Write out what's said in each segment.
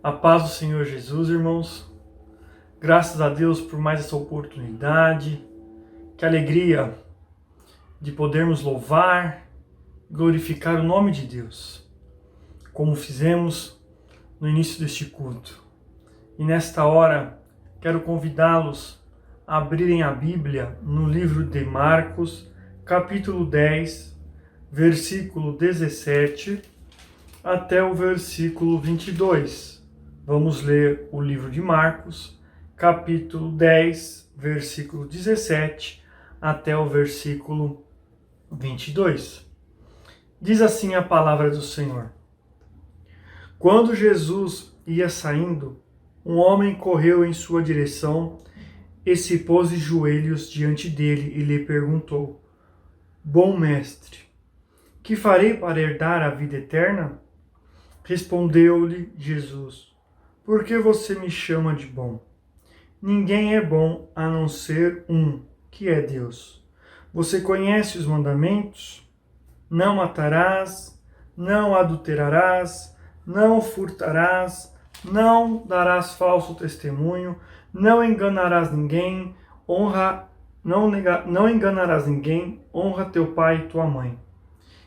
A paz do Senhor Jesus, irmãos. Graças a Deus por mais essa oportunidade. Que alegria de podermos louvar, glorificar o nome de Deus, como fizemos no início deste culto. E nesta hora, quero convidá-los a abrirem a Bíblia no livro de Marcos, capítulo 10, versículo 17 até o versículo 22. Vamos ler o livro de Marcos, capítulo 10, versículo 17 até o versículo 22. Diz assim a palavra do Senhor. Quando Jesus ia saindo, um homem correu em sua direção e se pôs de joelhos diante dele e lhe perguntou: Bom mestre, que farei para herdar a vida eterna? Respondeu-lhe Jesus: Por que você me chama de bom? Ninguém é bom a não ser um, que é Deus. Você conhece os mandamentos? Não matarás, não adulterarás, não furtarás, não darás falso testemunho, não enganarás ninguém, não enganarás ninguém, honra teu pai e tua mãe.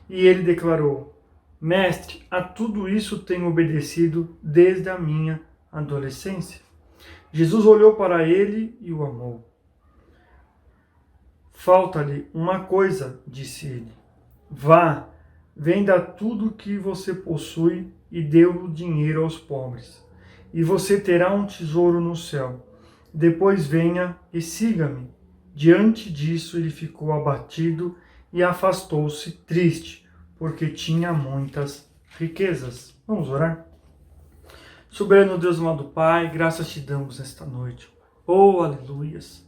E ele declarou: Mestre, a tudo isso tenho obedecido desde a minha adolescência. Jesus olhou para ele e o amou. Falta-lhe uma coisa, disse ele. Vá, venda tudo que você possui e dê o dinheiro aos pobres, e você terá um tesouro no céu. Depois venha e siga-me. Diante disso ele ficou abatido e afastou-se triste, porque tinha muitas riquezas. Vamos orar? Soberano Deus, amado Pai, graças te damos nesta noite. Oh, aleluias!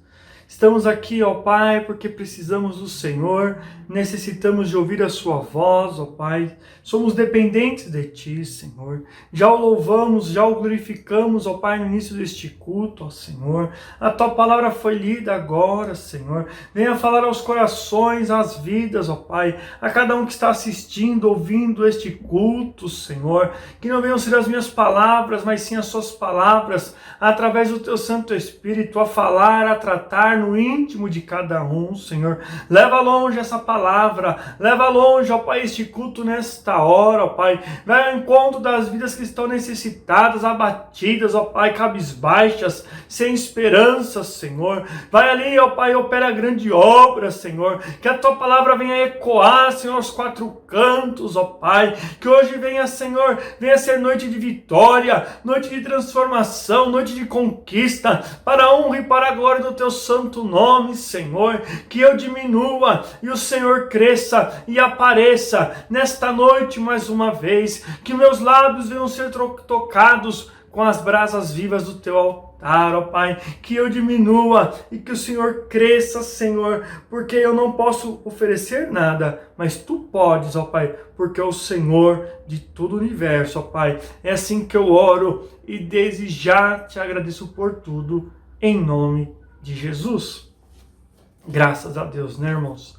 Estamos aqui, ó Pai, porque precisamos do Senhor, necessitamos de ouvir a sua voz, ó Pai. Somos dependentes de Ti, Senhor. Já o louvamos, já o glorificamos, ó Pai, no início deste culto, ó Senhor. A Tua palavra foi lida agora, Senhor. Venha falar aos corações, às vidas, ó Pai, a cada um que está assistindo, ouvindo este culto, Senhor. Que não venham ser as minhas palavras, mas sim as Suas palavras, através do Teu Santo Espírito, a falar, a tratar no íntimo de cada um, Senhor. Leva longe essa palavra, leva longe, ó Pai, este culto nesta hora, ó Pai. Vai ao encontro das vidas que estão necessitadas, abatidas, ó Pai, cabisbaixas, sem esperança, Senhor. Vai ali, ó Pai, opera grande obra, Senhor. Que a Tua palavra venha ecoar, Senhor, aos quatro cantos, ó Pai. Que hoje venha, Senhor, venha ser noite de vitória, noite de transformação, noite de conquista, para a honra e para a glória do Teu santo nome, Senhor. Que eu diminua e o Senhor cresça e apareça nesta noite mais uma vez. Que meus lábios venham ser tocados com as brasas vivas do Teu altar, ó Pai. Que eu diminua e que o Senhor cresça, Senhor, porque eu não posso oferecer nada, mas Tu podes, ó Pai, porque é o Senhor de todo o universo, ó Pai. É assim que eu oro e desde já Te agradeço por tudo, em nome de Jesus. Graças a Deus, né, irmãos?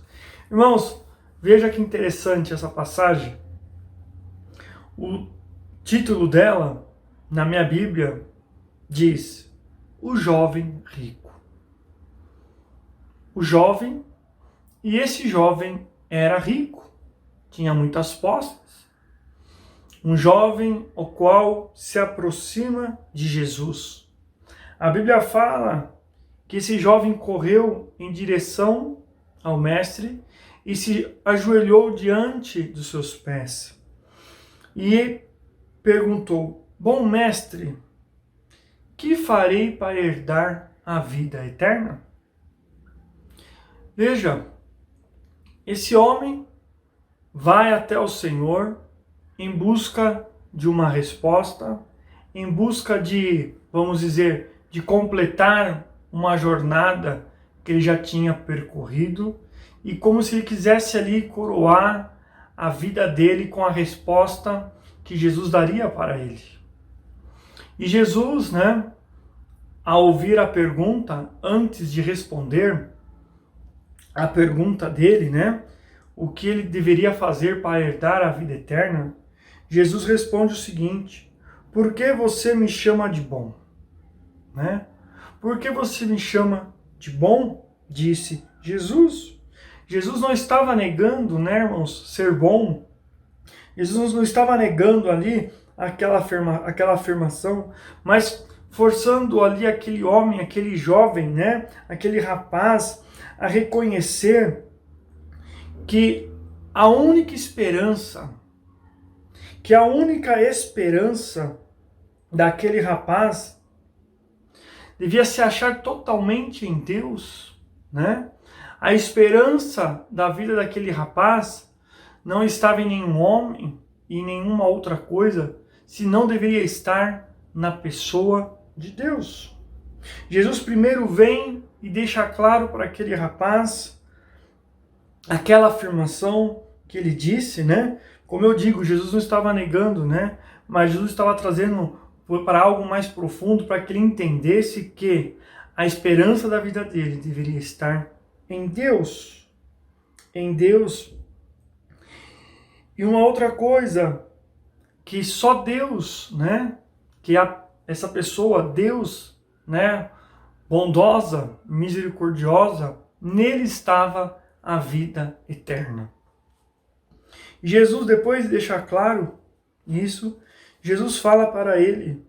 Irmãos, veja que interessante essa passagem. O título dela, na minha Bíblia, diz: O jovem rico. O jovem, e esse jovem era rico, tinha muitas posses. Um jovem o qual se aproxima de Jesus. A Bíblia fala que esse jovem correu em direção ao mestre e se ajoelhou diante dos seus pés. E perguntou: Bom mestre, que farei para herdar a vida eterna? Veja, esse homem vai até o Senhor em busca de uma resposta, em busca de, vamos dizer, de completar uma jornada que ele já tinha percorrido, e como se ele quisesse ali coroar a vida dele com a resposta que Jesus daria para ele. E Jesus, né, ao ouvir a pergunta, antes de responder a pergunta dele, né, o que ele deveria fazer para herdar a vida eterna, Jesus responde o seguinte: por que você me chama de bom? Né? Por que você me chama de bom? Disse Jesus. Jesus não estava negando, né, irmãos, ser bom. Jesus não estava negando ali aquela afirmação, mas forçando ali aquele homem, aquele jovem, né, aquele rapaz, a reconhecer que a única esperança daquele rapaz devia se achar totalmente em Deus, né? A esperança da vida daquele rapaz não estava em nenhum homem e em nenhuma outra coisa, senão deveria estar na pessoa de Deus. Jesus primeiro vem e deixa claro para aquele rapaz aquela afirmação que ele disse, né? Como eu digo, Jesus não estava negando, né? Mas Jesus estava trazendo para algo mais profundo, para que ele entendesse que a esperança da vida dele deveria estar em Deus. Em Deus. E uma outra coisa, que só Deus, né? Essa pessoa, Deus, né? Bondosa, misericordiosa, nele estava a vida eterna. Jesus, depois de deixar claro isso, Jesus fala para ele: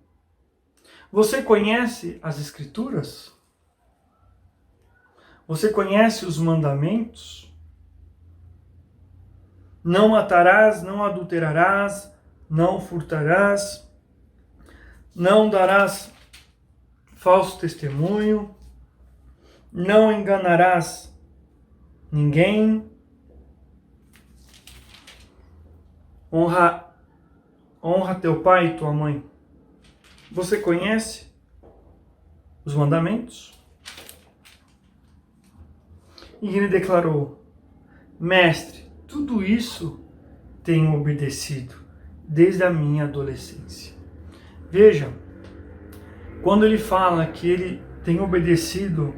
você conhece as Escrituras? Você conhece os mandamentos? Não matarás, não adulterarás, não furtarás, não darás falso testemunho, não enganarás ninguém, honra teu pai e tua mãe. Você conhece os mandamentos? E ele declarou: mestre, tudo isso tenho obedecido desde a minha adolescência. Veja, quando ele fala que ele tem obedecido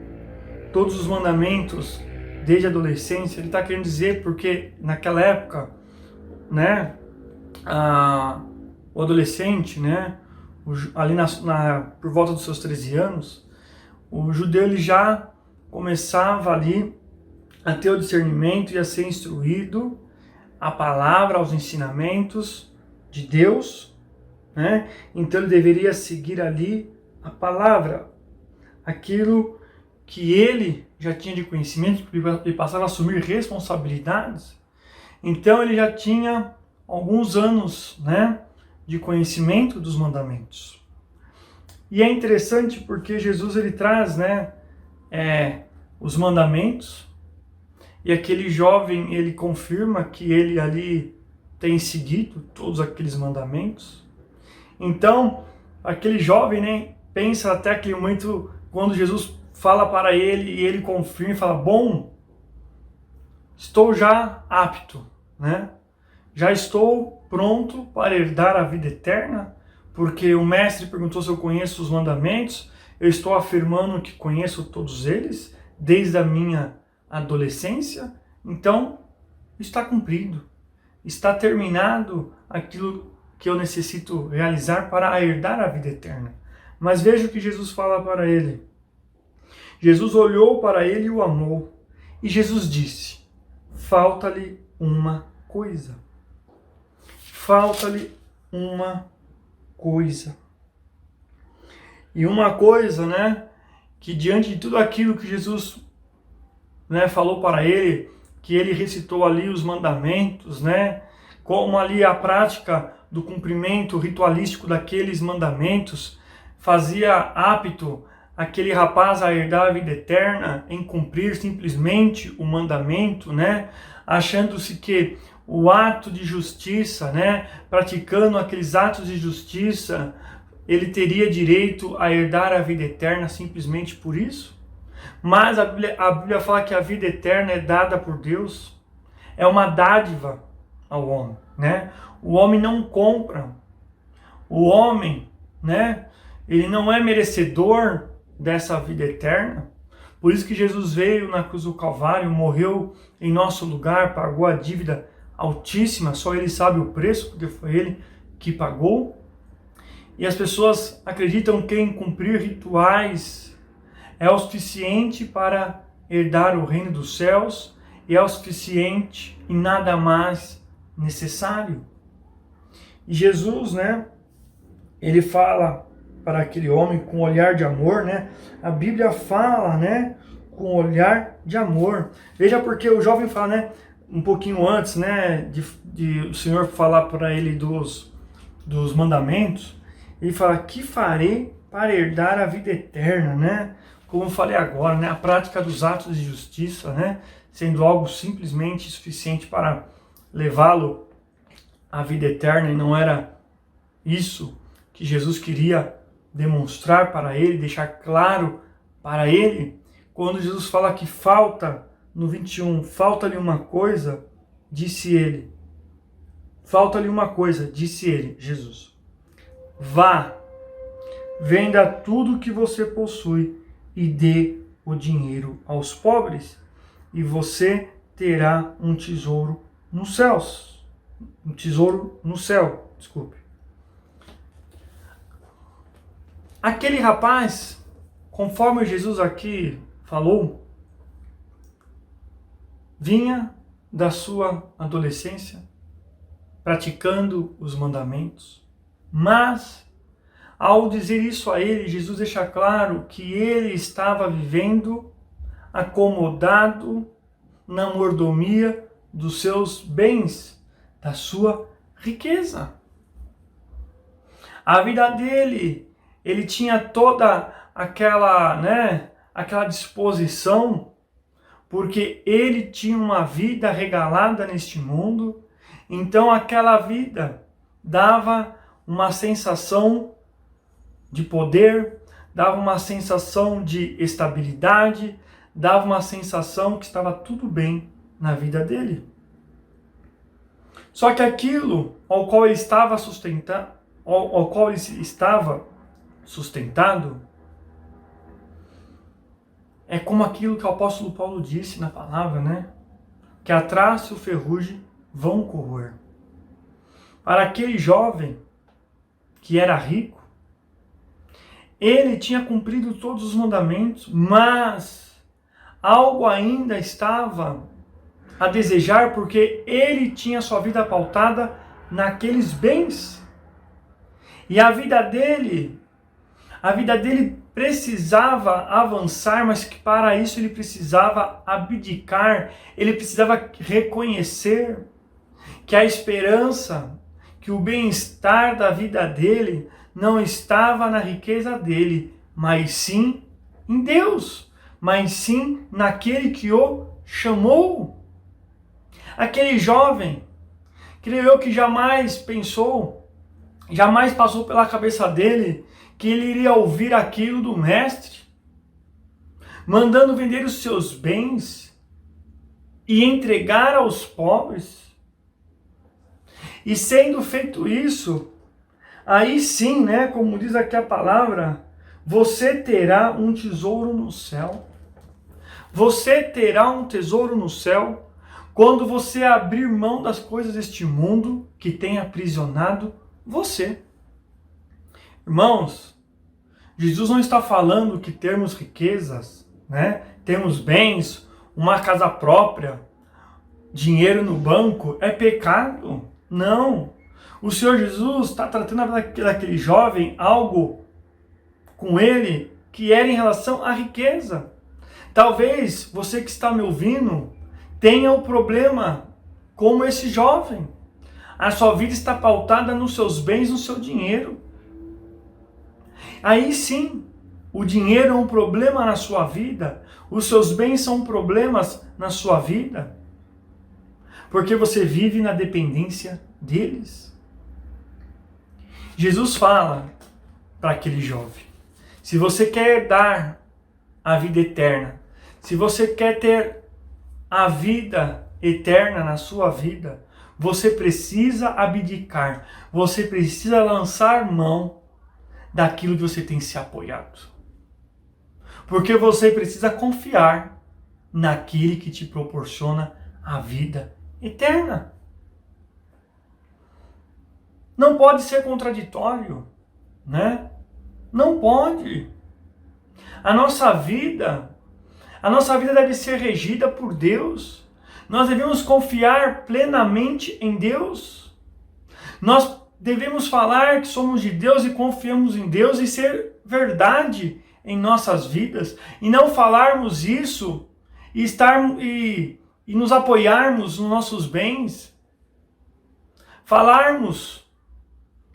todos os mandamentos desde a adolescência, ele está querendo dizer porque naquela época, né, o adolescente, né, ali por volta dos seus 13 anos, o judeu ele já começava ali a ter o discernimento e a ser instruído à palavra, aos ensinamentos de Deus, né? Então ele deveria seguir ali a palavra, aquilo que ele já tinha de conhecimento, ele passava a assumir responsabilidades. Então ele já tinha alguns anos, né, de conhecimento dos mandamentos. E é interessante porque Jesus ele traz, né, os mandamentos, e aquele jovem ele confirma que ele ali tem seguido todos aqueles mandamentos. Então aquele jovem, né, pensa até aquele momento quando Jesus fala para ele e ele confirma e fala: bom, estou já apto, né? Já estou pronto para herdar a vida eterna, porque o mestre perguntou se eu conheço os mandamentos. Eu estou afirmando que conheço todos eles desde a minha adolescência. Então está cumprido, está terminado aquilo que eu necessito realizar para herdar a vida eterna. Mas veja o que Jesus fala para ele. Jesus olhou para ele e o amou. E Jesus disse: falta-lhe uma coisa. Falta-lhe uma coisa. E uma coisa, né, que diante de tudo aquilo que Jesus, né, falou para ele, que ele recitou ali os mandamentos, né, como ali a prática do cumprimento ritualístico daqueles mandamentos fazia apto aquele rapaz a herdar a vida eterna em cumprir simplesmente o mandamento, né, achando-se que o ato de justiça, né, praticando aqueles atos de justiça, ele teria direito a herdar a vida eterna simplesmente por isso. Mas a Bíblia fala que a vida eterna é dada por Deus, é uma dádiva ao homem, né? O homem não compra, o homem, né, ele não é merecedor dessa vida eterna. Por isso que Jesus veio na cruz do Calvário, morreu em nosso lugar, pagou a dívida altíssima, só ele sabe o preço, porque foi ele que pagou. E as pessoas acreditam que em cumprir rituais é o suficiente para herdar o reino dos céus e é o suficiente e nada mais necessário. E Jesus, né, ele fala para aquele homem com um olhar de amor, né? A Bíblia fala, né, com um olhar de amor. Veja porque o jovem fala, né, um pouquinho antes, né, de o Senhor falar para ele dos mandamentos, ele fala: que farei para herdar a vida eterna, né? Como eu falei agora, né, a prática dos atos de justiça, né, sendo algo simplesmente suficiente para levá-lo à vida eterna, e não era isso que Jesus queria demonstrar para ele, deixar claro para ele. Quando Jesus fala que falta, no 21, falta-lhe uma coisa, disse ele. Falta-lhe uma coisa, disse ele, Jesus. Vá, venda tudo que você possui e dê o dinheiro aos pobres, e você terá um tesouro nos céus. Um tesouro no céu, desculpe. Aquele rapaz, conforme Jesus aqui falou, vinha da sua adolescência, praticando os mandamentos, mas ao dizer isso a ele, Jesus deixa claro que ele estava vivendo acomodado na mordomia dos seus bens, da sua riqueza. A vida dele, ele tinha toda aquela disposição, porque ele tinha uma vida regalada neste mundo. Então aquela vida dava uma sensação de poder, dava uma sensação de estabilidade, dava uma sensação que estava tudo bem na vida dele. Só que aquilo ao qual ele estava sustentado é como aquilo que o apóstolo Paulo disse na palavra, né? Que a traça e o ferrugem vão corroer. Para aquele jovem que era rico, ele tinha cumprido todos os mandamentos, mas algo ainda estava a desejar, porque ele tinha sua vida pautada naqueles bens. E a vida dele precisava avançar, mas que para isso ele precisava abdicar, ele precisava reconhecer que a esperança, que o bem-estar da vida dele não estava na riqueza dele, mas sim em Deus, mas sim naquele que o chamou. Aquele jovem, creio eu que jamais passou pela cabeça dele que ele iria ouvir aquilo do mestre, mandando vender os seus bens e entregar aos pobres. E sendo feito isso, aí sim, né, como diz aqui a palavra, você terá um tesouro no céu. Você terá um tesouro no céu quando você abrir mão das coisas deste mundo que tem aprisionado você. Irmãos, Jesus não está falando que termos riquezas, né, termos bens, uma casa própria, dinheiro no banco é pecado. Não. O Senhor Jesus está tratando daquele jovem algo com ele que era em relação à riqueza. Talvez você que está me ouvindo tenha um problema como esse jovem. A sua vida está pautada nos seus bens, no seu dinheiro. Aí sim, o dinheiro é um problema na sua vida, os seus bens são problemas na sua vida, porque você vive na dependência deles. Jesus fala para aquele jovem: se você quer dar a vida eterna, se você quer ter a vida eterna na sua vida, você precisa abdicar, você precisa lançar mão daquilo que você tem se apoiado. Porque você precisa confiar naquele que te proporciona a vida eterna. Não pode ser contraditório, né? Não pode. A nossa vida deve ser regida por Deus. Nós devemos confiar plenamente em Deus. Nós devemos falar que somos de Deus e confiamos em Deus e ser verdade em nossas vidas. E não falarmos isso e nos apoiarmos nos nossos bens. Falarmos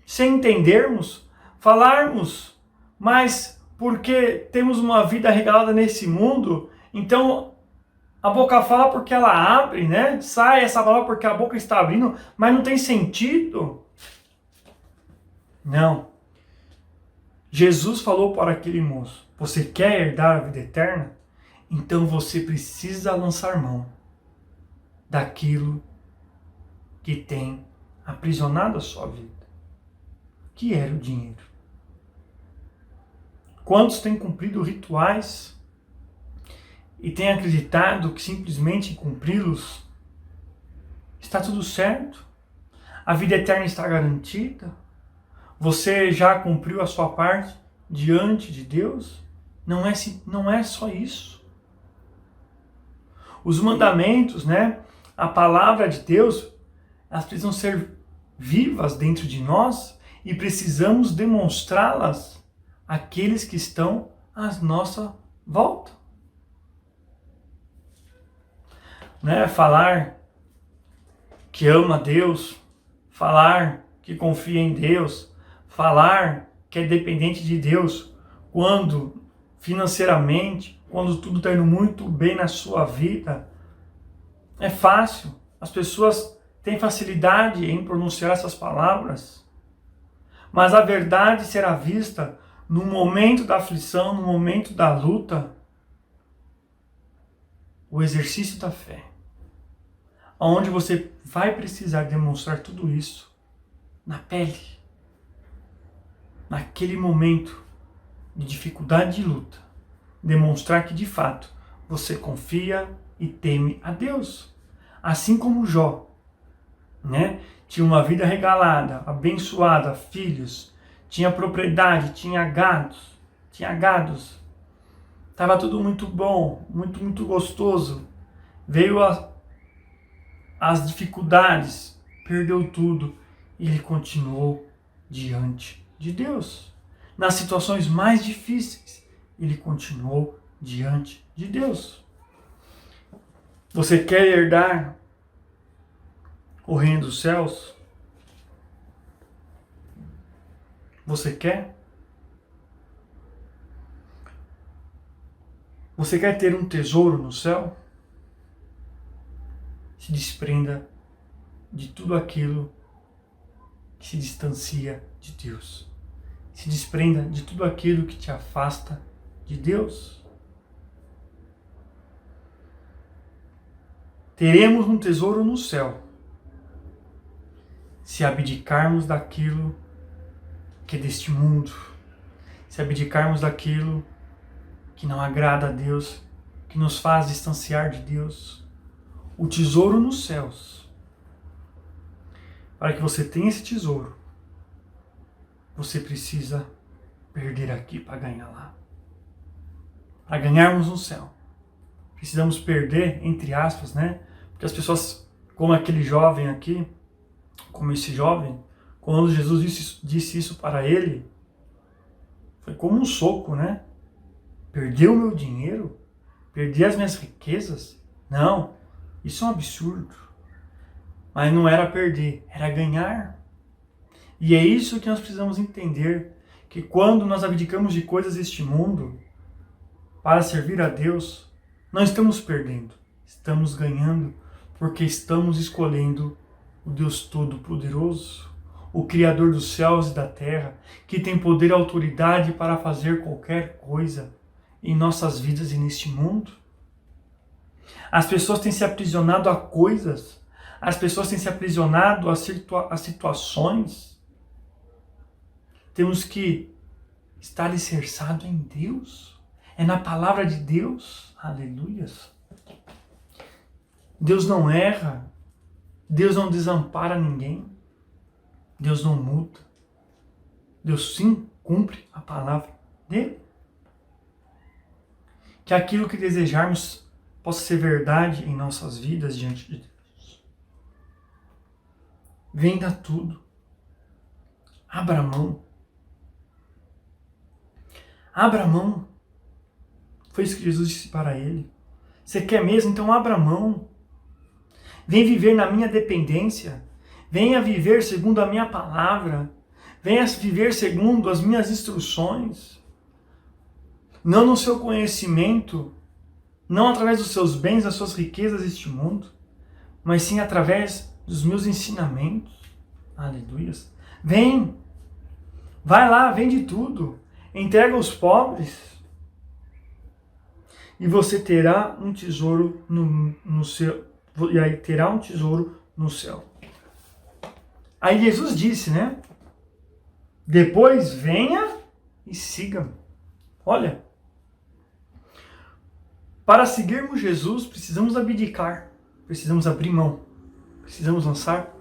sem entendermos. Falarmos, mas porque temos uma vida regalada nesse mundo, então a boca fala porque ela abre, né? Sai essa palavra porque a boca está abrindo, mas não tem sentido. Não. Jesus falou para aquele moço: você quer herdar a vida eterna? Então você precisa lançar mão daquilo que tem aprisionado a sua vida, que era o dinheiro. Quantos têm cumprido rituais e têm acreditado que simplesmente cumpri-los está tudo certo? A vida eterna está garantida? Você já cumpriu a sua parte diante de Deus? Não é só isso. Os mandamentos, né? A palavra de Deus, elas precisam ser vivas dentro de nós e precisamos demonstrá-las àqueles que estão à nossa volta. Né? Falar que ama Deus, falar que confia em Deus, falar que é dependente de Deus, quando financeiramente, quando tudo está indo muito bem na sua vida, é fácil. As pessoas têm facilidade em pronunciar essas palavras, mas a verdade será vista no momento da aflição, no momento da luta, o exercício da fé, onde você vai precisar demonstrar tudo isso na pele, naquele momento de dificuldade e luta, demonstrar que de fato você confia e teme a Deus, assim como Jó, né? Tinha uma vida regalada, abençoada, filhos, tinha propriedade, tinha gados, estava tudo muito bom, muito gostoso. Veio as dificuldades, perdeu tudo e ele continuou diante de Deus. Nas situações mais difíceis, ele continuou diante de Deus. Você quer herdar o reino dos céus? Você quer? Você quer ter um tesouro no céu? Se desprenda de tudo aquilo que se distancia de Deus. Se desprenda de tudo aquilo que te afasta de Deus. Teremos um tesouro no céu se abdicarmos daquilo que é deste mundo, se abdicarmos daquilo que não agrada a Deus, que nos faz distanciar de Deus. O tesouro nos céus. Para que você tenha esse tesouro, você precisa perder aqui para ganhar lá. Para ganharmos no céu, precisamos perder, entre aspas, né? Porque as pessoas, como aquele jovem aqui, como esse jovem, quando Jesus disse isso para ele, foi como um soco, né? Perder o meu dinheiro? Perder as minhas riquezas? Não, isso é um absurdo. Mas não era perder, era ganhar. E é isso que nós precisamos entender, que quando nós abdicamos de coisas deste mundo para servir a Deus, não estamos perdendo, estamos ganhando, porque estamos escolhendo o Deus Todo-Poderoso, o Criador dos céus e da terra, que tem poder e autoridade para fazer qualquer coisa em nossas vidas e neste mundo. As pessoas têm se aprisionado a coisas, as pessoas têm se aprisionado a situações. Temos que estar alicerçado em Deus, é na palavra de Deus. Aleluias. Deus não erra, Deus não desampara ninguém, Deus não muda. Deus sim cumpre a palavra dele. Que aquilo que desejarmos possa ser verdade em nossas vidas diante de Deus. Venda tudo. Abra a mão. Abra a mão. Foi isso que Jesus disse para ele. Você quer mesmo? Então abra a mão. Vem viver na minha dependência. Venha viver segundo a minha palavra. Venha viver segundo as minhas instruções. Não no seu conhecimento, não através dos seus bens, das suas riquezas deste mundo, mas sim através dos meus ensinamentos. Aleluias. Vem. Vai lá, vende tudo. Entrega aos pobres. E você terá um tesouro no céu. E aí terá um tesouro no céu. Aí Jesus disse, né? Depois venha e siga-me. Olha, para seguirmos Jesus, precisamos abdicar, precisamos abrir mão, precisamos lançar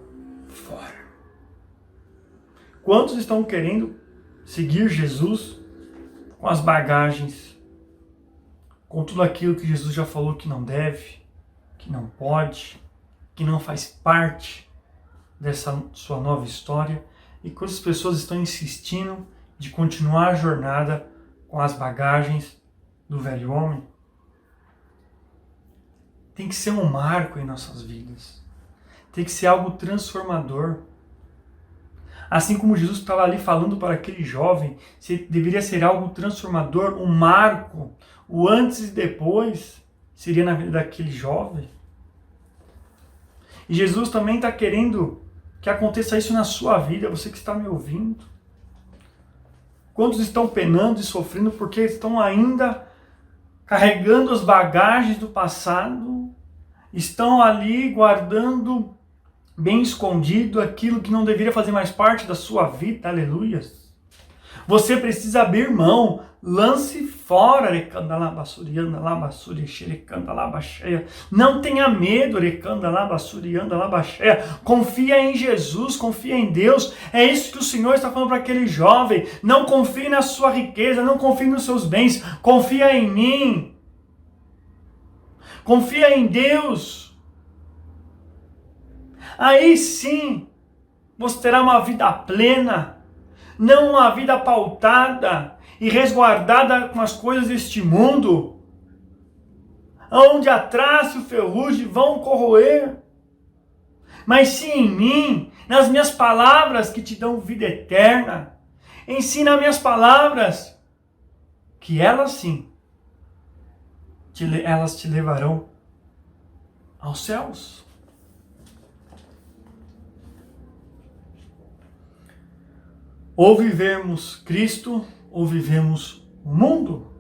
fora. Quantos estão querendo seguir Jesus com as bagagens, com tudo aquilo que Jesus já falou que não deve, que não pode, que não faz parte dessa sua nova história, e quantas pessoas estão insistindo de continuar a jornada com as bagagens do velho homem? Tem que ser um marco em nossas vidas. Tem que ser algo transformador. Assim como Jesus estava ali falando para aquele jovem, deveria ser algo transformador, um marco. O antes e depois seria na vida daquele jovem. E Jesus também está querendo que aconteça isso na sua vida, você que está me ouvindo. Quantos estão penando e sofrendo porque estão ainda carregando as bagagens do passado, estão ali guardando bem escondido aquilo que não deveria fazer mais parte da sua vida, aleluias. Você precisa abrir mão, lance fora, não tenha medo, confia em Jesus, confia em Deus, é isso que o Senhor está falando para aquele jovem, não confie na sua riqueza, não confie nos seus bens, confia em mim, confia em Deus, aí sim, você terá uma vida plena, não uma vida pautada e resguardada com as coisas deste mundo, onde a traça e o ferrugem vão corroer, mas sim em mim, nas minhas palavras que te dão vida eterna. Ensina minhas palavras, que elas sim, elas te levarão aos céus. Ou vivemos Cristo, ou vivemos o mundo.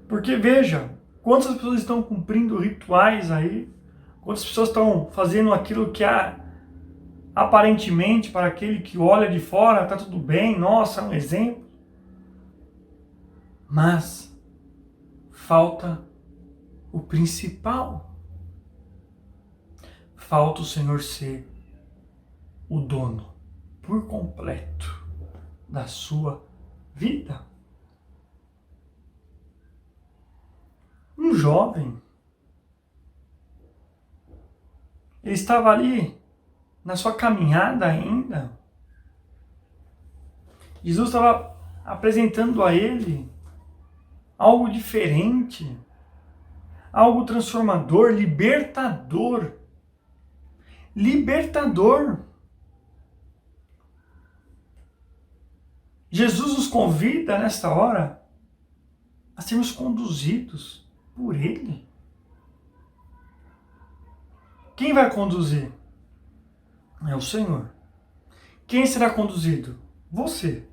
Porque veja, quantas pessoas estão cumprindo rituais aí, quantas pessoas estão fazendo aquilo que aparentemente, para aquele que olha de fora, está tudo bem, nossa, é um exemplo. Mas falta o principal. Falta o Senhor ser o dono por completo da sua vida. Um jovem, ele estava ali na sua caminhada ainda. Jesus estava apresentando a ele algo diferente, algo transformador, libertador. Libertador. Jesus nos convida nesta hora a sermos conduzidos por Ele. Quem vai conduzir? É o Senhor. Quem será conduzido? Você.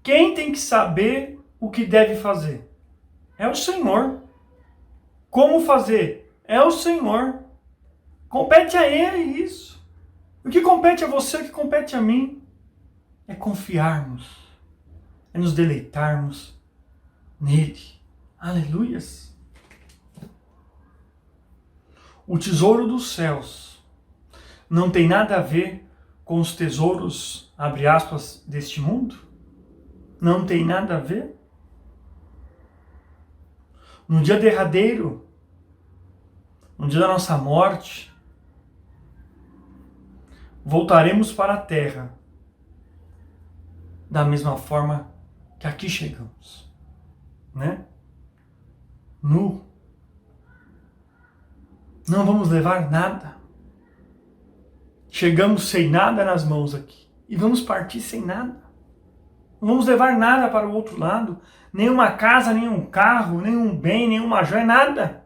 Quem tem que saber o que deve fazer? É o Senhor. Como fazer? É o Senhor. Compete a Ele isso. O que compete a você, o que compete a mim, é confiarmos, é nos deleitarmos nele. Aleluias. O tesouro dos céus não tem nada a ver com os tesouros, abre aspas, deste mundo? Não tem nada a ver? No dia derradeiro, no dia da nossa morte, voltaremos para a terra da mesma forma que aqui chegamos, né? Nu. Não vamos levar nada. Chegamos sem nada nas mãos aqui e vamos partir sem nada. Não vamos levar nada para o outro lado, nenhuma casa, nenhum carro, nenhum bem, nenhuma joia, nada.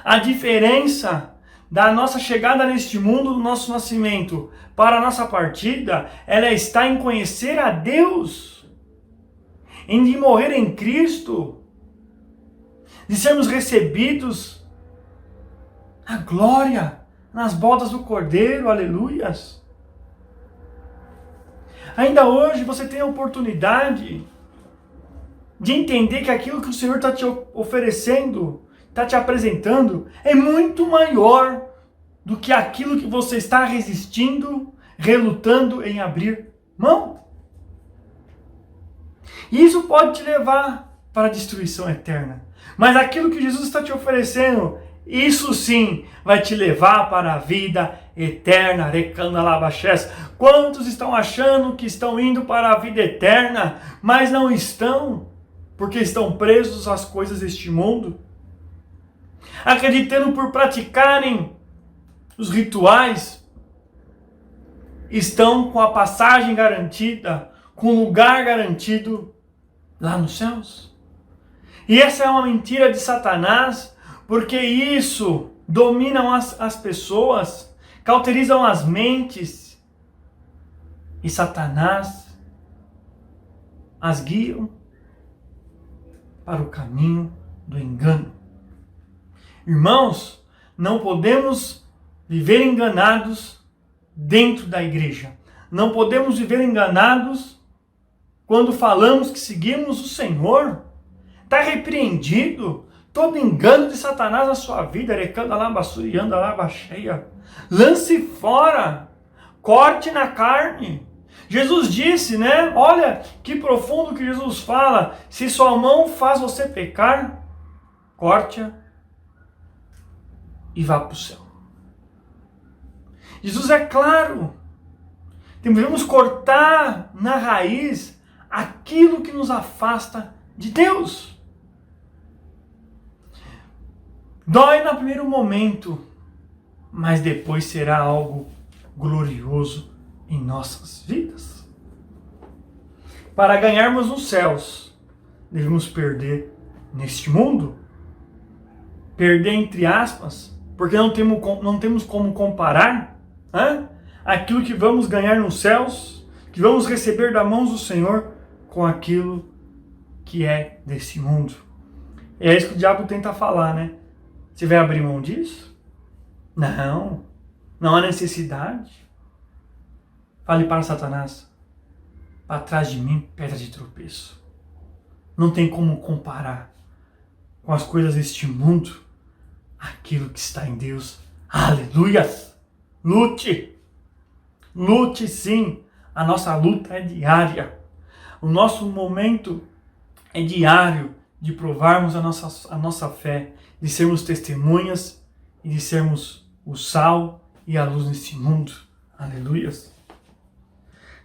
A diferença da nossa chegada neste mundo, do nosso nascimento, para a nossa partida, ela está em conhecer a Deus, em de morrer em Cristo, de sermos recebidos a glória nas bodas do Cordeiro, aleluias. Ainda hoje você tem a oportunidade de entender que aquilo que o Senhor está te oferecendo, está te apresentando, é muito maior do que aquilo que você está resistindo, relutando em abrir mão. E isso pode te levar para a destruição eterna. Mas aquilo que Jesus está te oferecendo, isso sim vai te levar para a vida eterna. Quantos estão achando que estão indo para a vida eterna, mas não estão, porque estão presos às coisas deste mundo? Acreditando por praticarem os rituais, estão com a passagem garantida, com o lugar garantido lá nos céus. E essa é uma mentira de Satanás, porque isso dominam as pessoas, cauterizam as mentes, e Satanás as guiam para o caminho do engano. Irmãos, não podemos viver enganados dentro da igreja. Não podemos viver enganados quando falamos que seguimos o Senhor. Está repreendido todo engano de Satanás na sua vida. Lance fora. Corte na carne. Jesus disse, né? Olha que profundo que Jesus fala. Se sua mão faz você pecar, corte-a e vá para o céu. Jesus é claro. Devemos cortar na raiz aquilo que nos afasta de Deus. Dói no primeiro momento, mas depois será algo glorioso em nossas vidas. Para ganharmos os céus, devemos perder neste mundo. Perder entre aspas, porque não temos como comparar aquilo que vamos ganhar nos céus, que vamos receber das mãos do Senhor, com aquilo que é desse mundo. É isso que o diabo tenta falar, né? Você vai abrir mão disso? Não há necessidade. Fale para Satanás, para trás de mim, pedra de tropeço. Não tem como comparar com as coisas deste mundo aquilo que está em Deus. Aleluias! Lute! Lute sim! A nossa luta é diária. O nosso momento é diário de provarmos a nossa fé, de sermos testemunhas e de sermos o sal e a luz neste mundo. Aleluias!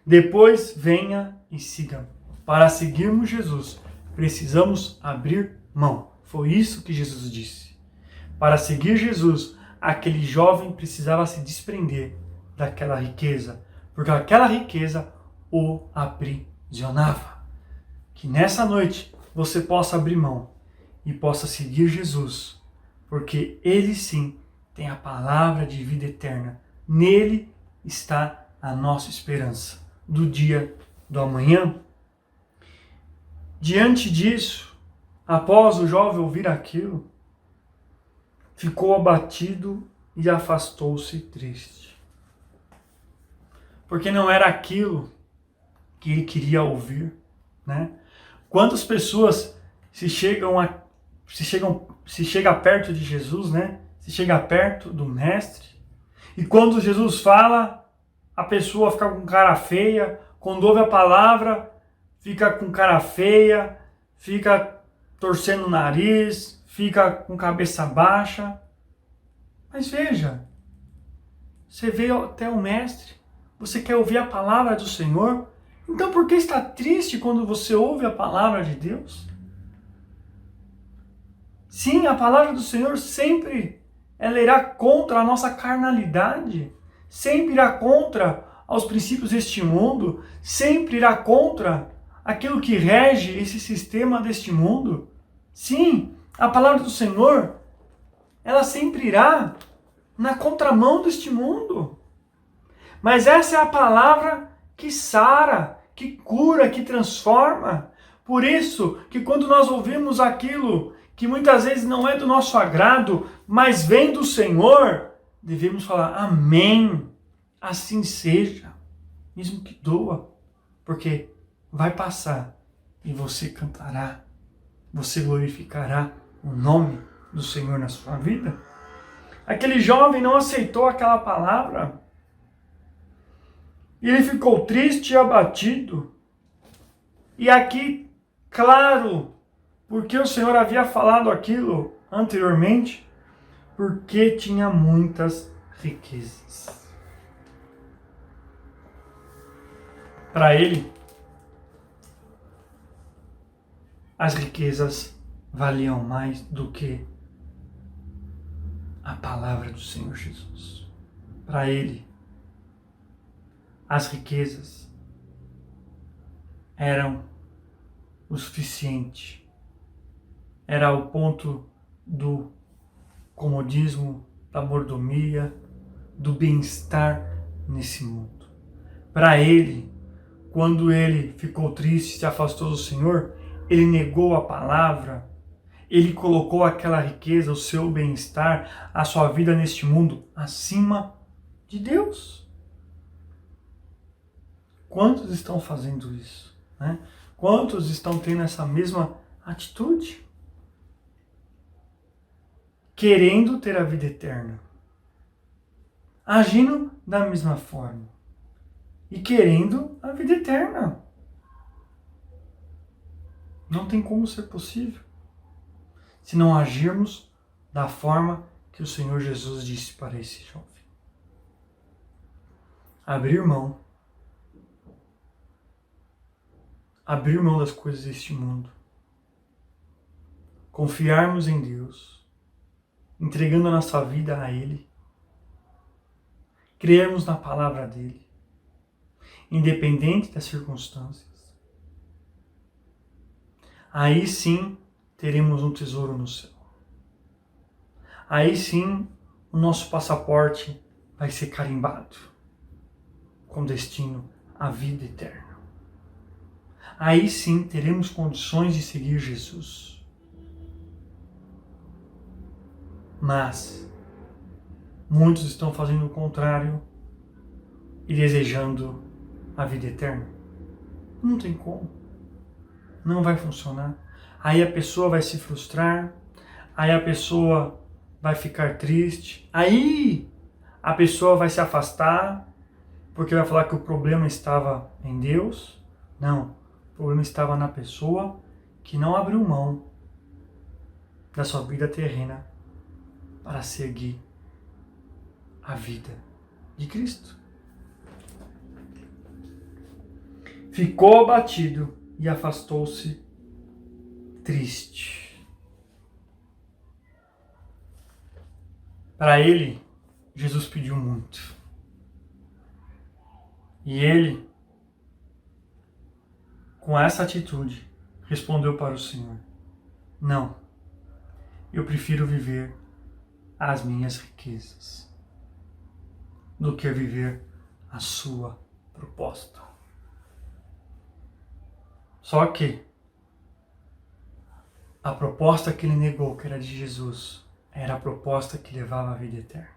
Depois venha e siga. Para seguirmos Jesus, precisamos abrir mão. Foi isso que Jesus disse. Para seguir Jesus, aquele jovem precisava se desprender daquela riqueza, porque aquela riqueza o aprisionava. Que nessa noite você possa abrir mão e possa seguir Jesus, porque Ele sim tem a palavra de vida eterna. Nele está a nossa esperança do dia do amanhã. Diante disso, após o jovem ouvir aquilo, ficou abatido e afastou-se triste. Porque não era aquilo que ele queria ouvir, né? Quantas pessoas se chega perto de Jesus, né? Se chega perto do mestre, e quando Jesus fala, a pessoa fica com cara feia, quando ouve a palavra, fica com cara feia, fica torcendo o nariz, fica com cabeça baixa. Mas veja, você veio até o Mestre, você quer ouvir a palavra do Senhor, então por que está triste quando você ouve a palavra de Deus? Sim, a palavra do Senhor sempre ela irá contra a nossa carnalidade, sempre irá contra aos princípios deste mundo, sempre irá contra aquilo que rege esse sistema deste mundo. Sim, a palavra do Senhor, ela sempre irá na contramão deste mundo. Mas essa é a palavra que sara, que cura, que transforma. Por isso que quando nós ouvimos aquilo que muitas vezes não é do nosso agrado, mas vem do Senhor, devemos falar amém, assim seja, mesmo que doa, porque vai passar e você cantará, você glorificará o nome do Senhor na sua vida. Aquele jovem não aceitou aquela palavra e ele ficou triste e abatido. E aqui, claro, porque o Senhor havia falado aquilo anteriormente, porque tinha muitas riquezas. Para ele, as riquezas valiam mais do que a palavra do Senhor Jesus. Para ele, as riquezas eram o suficiente. Era o ponto do comodismo, da mordomia, do bem-estar nesse mundo. Para ele, quando ele ficou triste, se afastou do Senhor, ele negou a palavra, ele colocou aquela riqueza, o seu bem-estar, a sua vida neste mundo, acima de Deus. Quantos estão fazendo isso? Né? Quantos estão tendo essa mesma atitude? Querendo ter a vida eterna. Agindo da mesma forma. E querendo a vida eterna. Não tem como ser possível. Se não agirmos da forma que o Senhor Jesus disse para esse jovem. Abrir mão das coisas deste mundo, confiarmos em Deus, entregando a nossa vida a Ele, crermos na palavra dEle, independente das circunstâncias. Aí sim teremos um tesouro no céu. Aí sim o nosso passaporte vai ser carimbado com destino à vida eterna. Aí sim teremos condições de seguir Jesus. Mas muitos estão fazendo o contrário e desejando a vida eterna. Não tem como. Não vai funcionar. Aí a pessoa vai se frustrar, aí a pessoa vai ficar triste, aí a pessoa vai se afastar, porque vai falar que o problema estava em Deus. Não, o problema estava na pessoa que não abriu mão da sua vida terrena para seguir a vida de Cristo. Ficou abatido e afastou-se triste. Para ele, Jesus pediu muito. E ele, com essa atitude, respondeu para o Senhor: não, eu prefiro viver as minhas riquezas do que viver a sua proposta. Só que a proposta que ele negou, que era de Jesus, era a proposta que levava à vida eterna.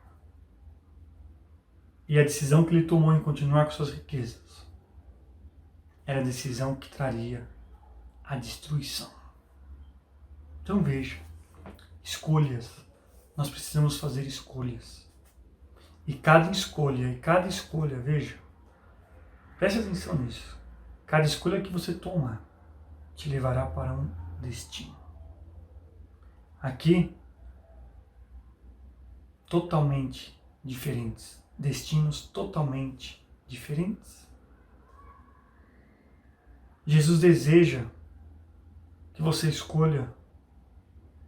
E a decisão que ele tomou em continuar com suas riquezas era a decisão que traria a destruição. Então veja, escolhas. Nós precisamos fazer escolhas. E cada escolha, veja, Preste atenção nisso. Cada escolha que você tomar te levará para um destino. Aqui, totalmente diferentes. Destinos totalmente diferentes. Jesus deseja que você escolha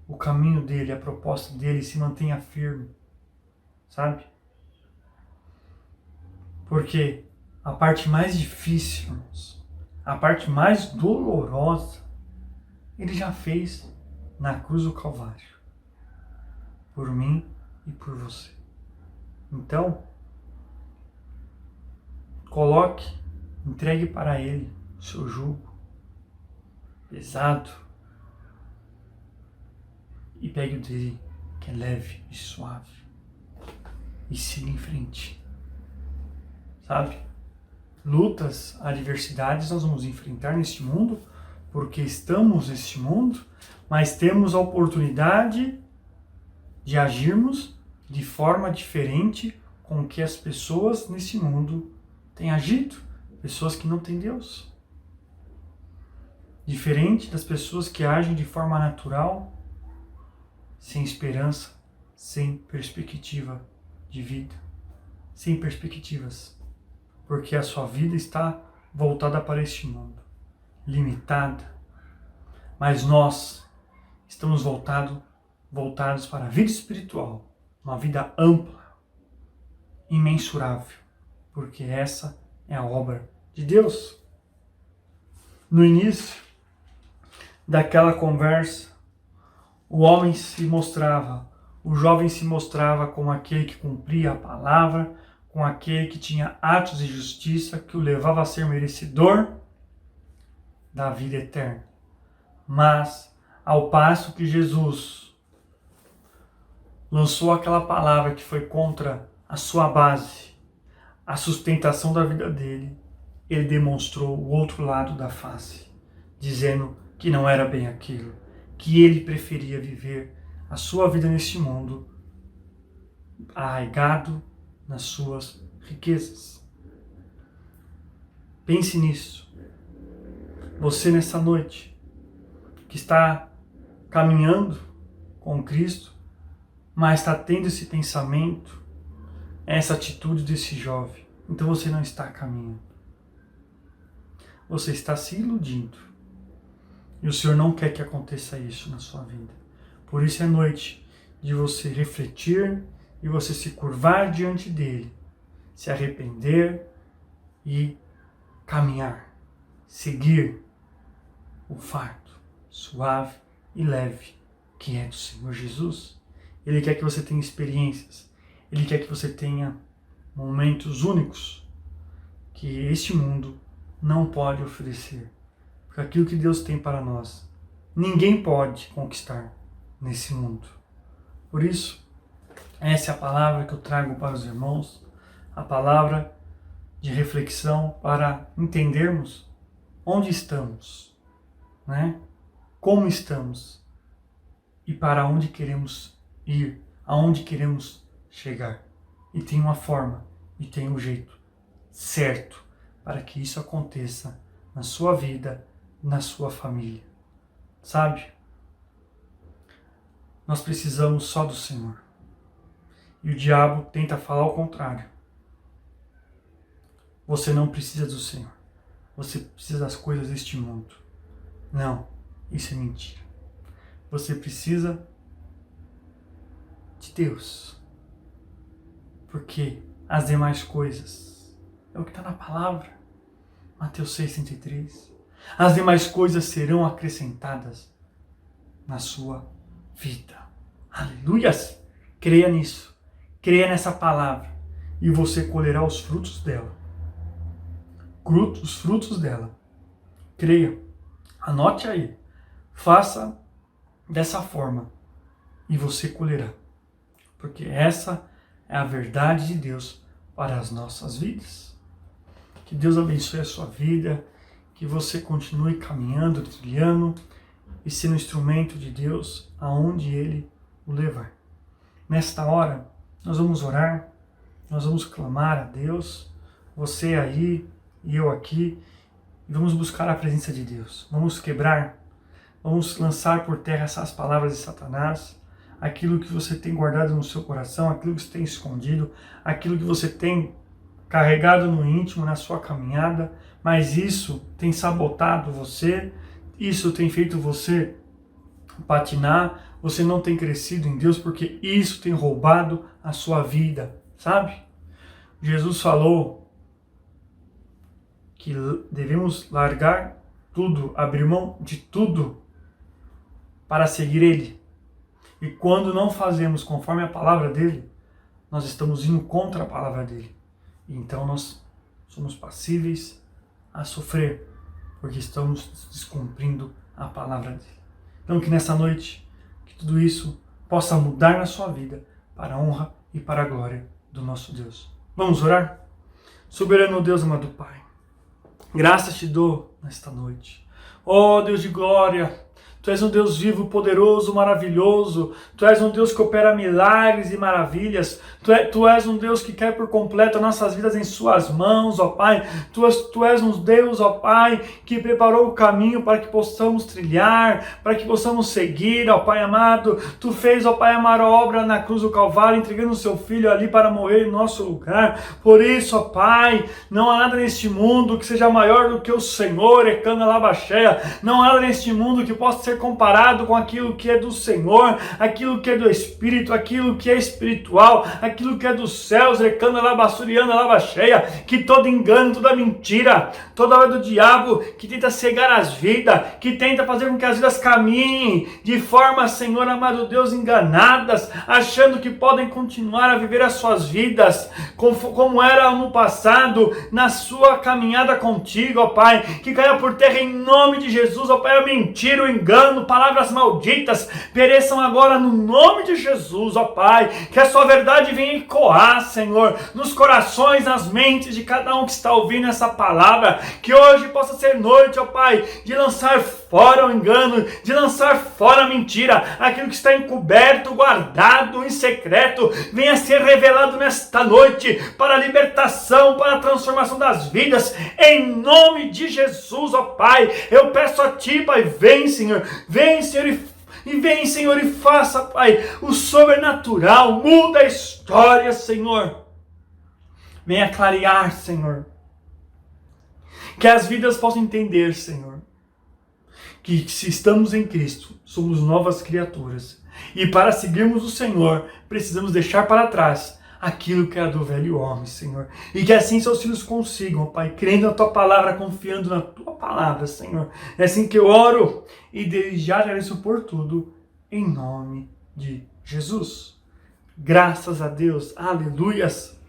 o caminho dele, a proposta dele, e se mantenha firme, sabe? Porque a parte mais difícil, irmãos, a parte mais dolorosa, ele já fez na cruz do Calvário, por mim e por você. Então, entregue para ele o seu jugo pesado e pegue o dele, que é leve e suave, e siga em frente. Sabe? Lutas, adversidades nós vamos enfrentar neste mundo, porque estamos neste mundo, mas temos a oportunidade de agirmos de forma diferente com que as pessoas nesse mundo têm agido, pessoas que não têm Deus. Diferente das pessoas que agem de forma natural, sem esperança, sem perspectiva de vida, sem perspectivas, porque a sua vida está voltada para este mundo, limitada. Mas nós estamos voltados para a vida espiritual, uma vida ampla, imensurável, porque essa é a obra de Deus. No início daquela conversa, o homem se mostrava, o jovem se mostrava como aquele que cumpria a palavra, com aquele que tinha atos de justiça, que o levava a ser merecedor da vida eterna. Mas, ao passo que Jesus lançou aquela palavra que foi contra a sua base, a sustentação da vida dele, ele demonstrou o outro lado da face, dizendo que não era bem aquilo, que ele preferia viver a sua vida neste mundo arraigado nas suas riquezas. Pense nisso. Você nessa noite, que está caminhando com Cristo, mas está tendo esse pensamento, essa atitude desse jovem, então você não está caminhando. Você está se iludindo. E o Senhor não quer que aconteça isso na sua vida. Por isso é noite de você refletir e você se curvar diante dele, se arrepender e caminhar, seguir o fardo suave e leve que é do Senhor Jesus. Ele quer que você tenha experiências, ele quer que você tenha momentos únicos que este mundo não pode oferecer. Porque aquilo que Deus tem para nós, ninguém pode conquistar nesse mundo. Por isso, essa é a palavra que eu trago para os irmãos, a palavra de reflexão para entendermos onde estamos, né? Como estamos e para onde queremos ir, aonde queremos chegar. E tem uma forma e tem um jeito certo para que isso aconteça na sua vida, na sua família. Sabe? Nós precisamos só do Senhor. E o diabo tenta falar o contrário. Você não precisa do Senhor. Você precisa das coisas deste mundo. Não, isso é mentira. Você precisa de Deus. Porque as demais coisas, é o que está na palavra. Mateus 6,33. As demais coisas serão acrescentadas na sua vida. Aleluias! Creia nisso. Creia nessa palavra. E você colherá os frutos dela. Os frutos dela. Creia. Anote aí. Faça dessa forma. E você colherá. Porque essa é a verdade de Deus para as nossas vidas. Que Deus abençoe a sua vida. Que você continue caminhando, trilhando e sendo instrumento de Deus aonde Ele o levar. Nesta hora, nós vamos orar, nós vamos clamar a Deus. Você aí e eu aqui, e vamos buscar a presença de Deus. Vamos quebrar, vamos lançar por terra essas palavras de Satanás, aquilo que você tem guardado no seu coração, aquilo que você tem escondido, aquilo que você tem carregado no íntimo, na sua caminhada, mas isso tem sabotado você, isso tem feito você patinar, você não tem crescido em Deus, porque isso tem roubado a sua vida, sabe? Jesus falou que devemos largar tudo, abrir mão de tudo para seguir Ele. E quando não fazemos conforme a palavra dele, nós estamos indo contra a palavra dele. E então nós somos passíveis a sofrer, porque estamos descumprindo a palavra dele. Então que nessa noite, que tudo isso possa mudar na sua vida, para a honra e para a glória do nosso Deus. Vamos orar? Soberano Deus, amado Pai, graças te dou nesta noite. Ó Deus de glória, Tu és um Deus vivo, poderoso, maravilhoso. Tu és um Deus que opera milagres e maravilhas. Tu és um Deus que quer por completo nossas vidas em suas mãos, ó Pai. Tu és um Deus, ó Pai, que preparou o caminho para que possamos trilhar, para que possamos seguir, ó Pai amado. Tu fez, ó Pai amado, a obra na cruz do Calvário, entregando o seu Filho ali para morrer em nosso lugar. Por isso, ó Pai, não há nada neste mundo que seja maior do que o Senhor, Ecana Labaxéia. Não há nada neste mundo que possa ser comparado com aquilo que é do Senhor, aquilo que é do Espírito, aquilo que é espiritual, aquilo que é dos céus, Recana Labassuriana Labaxéia, que todo engano, toda mentira, toda obra do diabo que tenta cegar as vidas, que tenta fazer com que as vidas caminhem de forma, Senhor amado Deus, enganadas, achando que podem continuar a viver as suas vidas como era no passado, na sua caminhada contigo, ó Pai, que caia por terra em nome de Jesus, ó Pai, a mentira, o engano, palavras malditas, pereçam agora no nome de Jesus, ó Pai, que a sua verdade venha ecoar, Senhor, nos corações, nas mentes de cada um que está ouvindo essa palavra, que hoje possa ser noite, ó Pai, de lançar fora o engano, de lançar fora a mentira, aquilo que está encoberto, guardado, em secreto, venha ser revelado nesta noite, para a libertação, para a transformação das vidas, em nome de Jesus, ó Pai, eu peço a Ti, Pai, vem, Senhor, vem, Senhor, e faça, Pai, o sobrenatural, muda a história, Senhor. Venha clarear, Senhor. Que as vidas possam entender, Senhor, que se estamos em Cristo, somos novas criaturas. E para seguirmos o Senhor, precisamos deixar para trás aquilo que era do velho homem, Senhor. E que assim seus filhos consigam, Pai, crendo na Tua palavra, confiando na Tua palavra, Senhor. É assim que eu oro e desde já agradeço por tudo, em nome de Jesus. Graças a Deus. Aleluias.